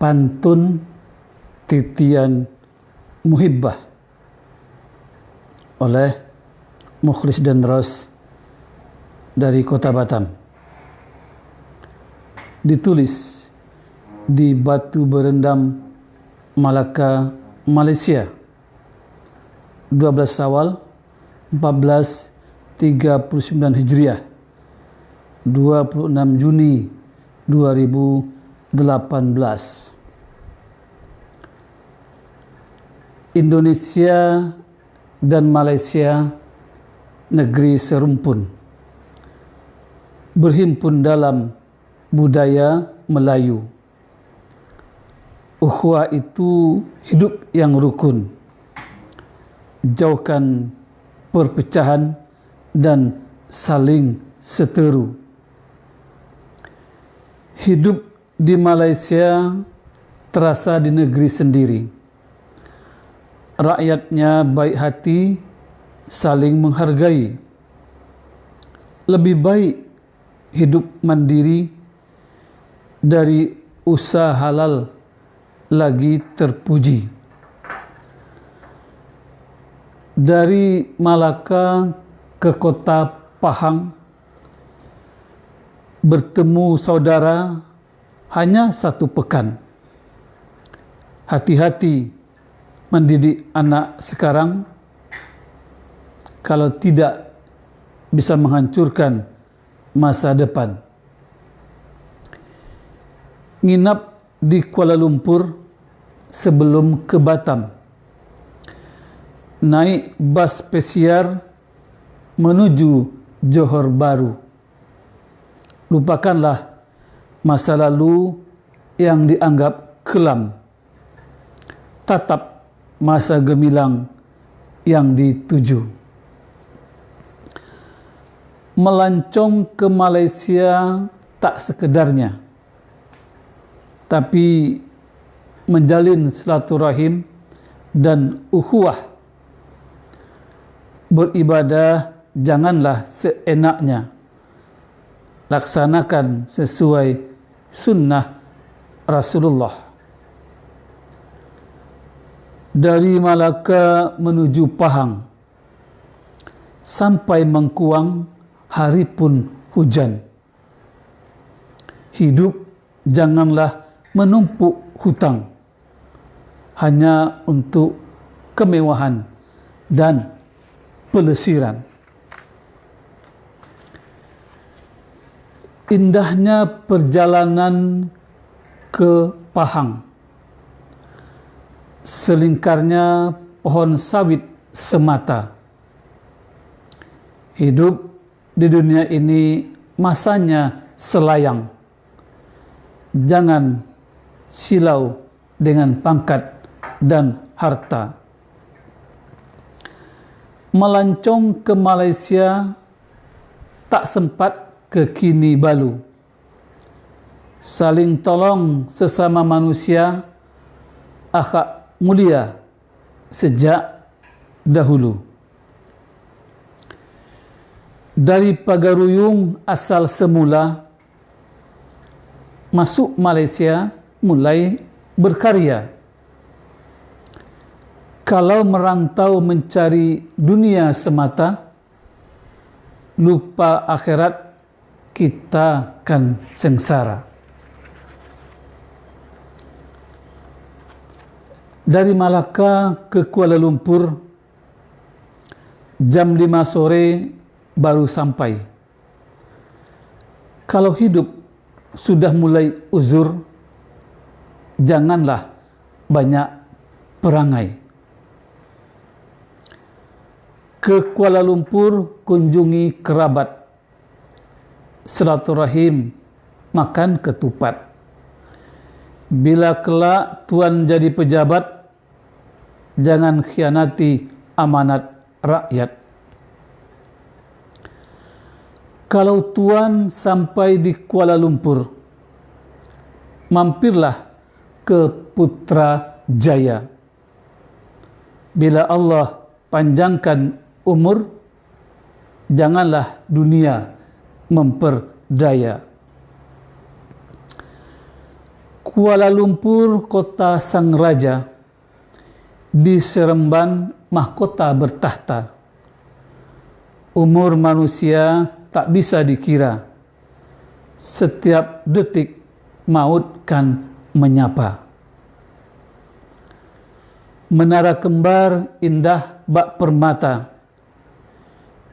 Pantun Titian Muhibbah oleh Mukhlis dan Ros dari Kota Batam. Ditulis di Batu Berendam, Malaka, Malaysia, 12 Syawal 1439 Hijriah, 26 Juni 2018. Indonesia dan Malaysia negeri serumpun, berhimpun dalam budaya Melayu. Ukhuwah itu hidup yang rukun, jauhkan perpecahan dan saling seteru. Hidup di Malaysia terasa di negeri sendiri. Rakyatnya baik hati, saling menghargai. Lebih baik hidup mandiri dari usaha halal lagi terpuji. Dari Malaka ke kota Pahang, bertemu saudara hanya 1 pekan. Hati-hati mendidik anak sekarang, kalau tidak bisa menghancurkan masa depan. Nginap di Kuala Lumpur sebelum ke Batam. Naik bas spesial menuju Johor Bahru. Lupakanlah masa lalu yang dianggap kelam. Tatap masa gemilang yang dituju. Melancong ke Malaysia tak sekedarnya, tapi menjalin silaturahim dan ukhuwah. Beribadah janganlah seenaknya, laksanakan sesuai sunnah Rasulullah. Dari Malaka menuju Pahang, sampai Mengkuang hari pun hujan. Hidup janganlah menumpuk hutang hanya untuk kemewahan dan pelesiran. Indahnya perjalanan ke Pahang. Selingkarnya pohon sawit semata. Hidup di dunia ini masanya selayang. Jangan silau dengan pangkat dan harta. Melancong ke Malaysia tak sempat ke Kinabalu. Saling tolong sesama manusia akhlak mulia sejak dahulu. Dari Pagaruyung asal semula, masuk Malaysia mulai berkarya. Kalau merantau mencari dunia semata, lupa akhirat, kita akan sengsara. Dari Malaka ke Kuala Lumpur, jam 5 sore baru sampai. Kalau hidup sudah mulai uzur, janganlah banyak perangai. Ke Kuala Lumpur kunjungi kerabat, silaturahim, makan ketupat. Bila kelak tuan jadi pejabat, jangan khianati amanat rakyat. Kalau tuan sampai di Kuala Lumpur, mampirlah ke Putrajaya. Bila Allah panjangkan umur, janganlah dunia memperdaya. Kuala Lumpur, kota sang raja, di Seremban mahkota bertahta. Umur manusia tak bisa dikira, setiap detik maut kan menyapa. Menara kembar indah bak permata,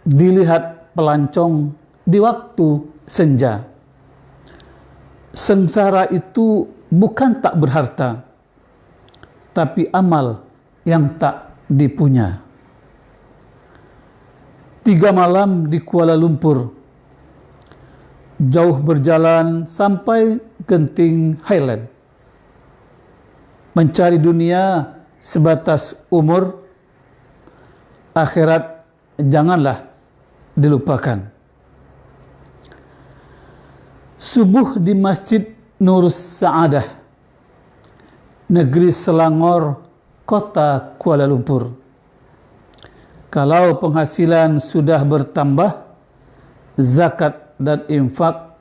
dilihat pelancong di waktu senja. Sengsara itu bukan tak berharta, tapi amal yang tak dipunya. 3 malam di Kuala Lumpur, jauh berjalan sampai Genting Highland. Mencari dunia sebatas umur, akhirat janganlah dilupakan. Subuh di Masjid Nurus Saadah, negeri Selangor, kota Kuala Lumpur. Kalau penghasilan sudah bertambah, zakat dan infak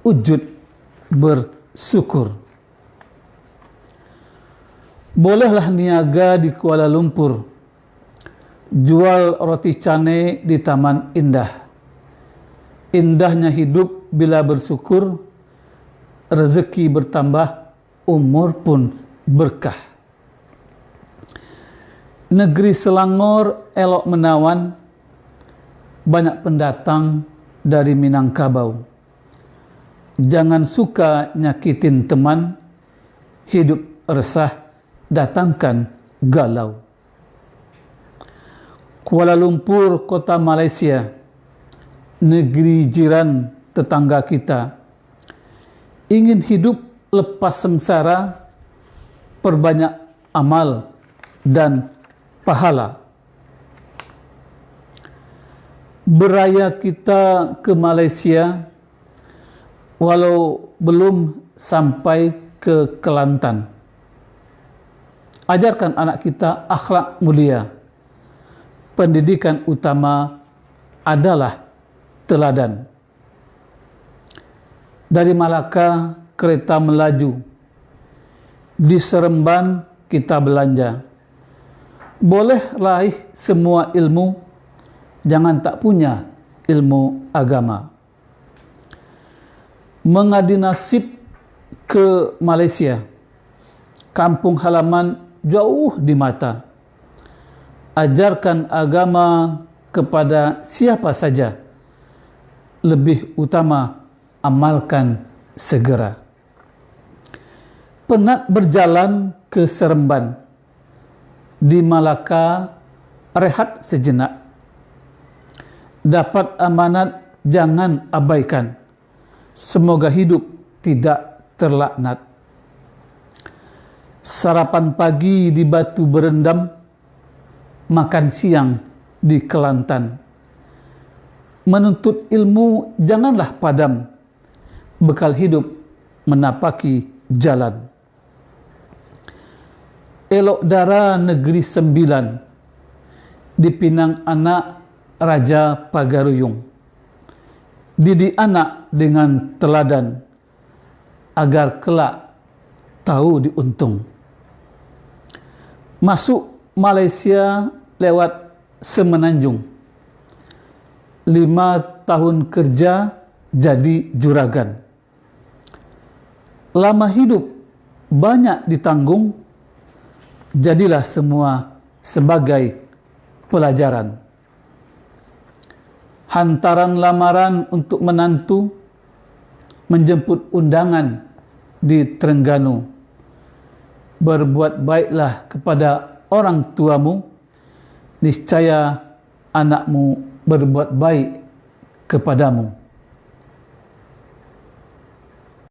wujud bersyukur. Bolehlah niaga di Kuala Lumpur, jual roti canai di Taman Indah. Indahnya hidup bila bersyukur, rezeki bertambah, umur pun berkah. Negeri Selangor elok menawan, banyak pendatang dari Minangkabau. Jangan suka nyakitin teman, hidup resah, datangkan galau. Kuala Lumpur, kota Malaysia, negeri jiran tetangga kita. Ingin hidup lepas sengsara, perbanyak amal dan pahala. Beraya kita ke Malaysia, walau belum sampai ke Kelantan. Ajarkan anak kita akhlak mulia. Pendidikan utama adalah teladan. Dari Malaka kereta melaju, di Seremban kita belanja. Boleh raih semua ilmu, jangan tak punya ilmu agama. Mengadi nasib ke Malaysia, kampung halaman jauh di mata. Ajarkan agama kepada siapa saja, lebih utama amalkan segera. Penat berjalan ke Seremban, di Malaka rehat sejenak. Dapat amanat jangan abaikan, semoga hidup tidak terlaknat. Sarapan pagi di Batu Berendam, makan siang di Kelantan. Menuntut ilmu janganlah padam, bekal hidup menapaki jalan. Elok dara negeri sembilan, dipinang anak Raja Pagaruyung. Didik anak dengan teladan, agar kelak tahu diuntung. Masuk Malaysia lewat Semenanjung. 5 tahun kerja jadi juragan. Lama hidup banyak ditanggung, jadilah semua sebagai pelajaran. Hantaran lamaran untuk menantu, menjemput undangan di Terengganu. Berbuat baiklah kepada orang tuamu, niscaya anakmu berbuat baik kepadamu.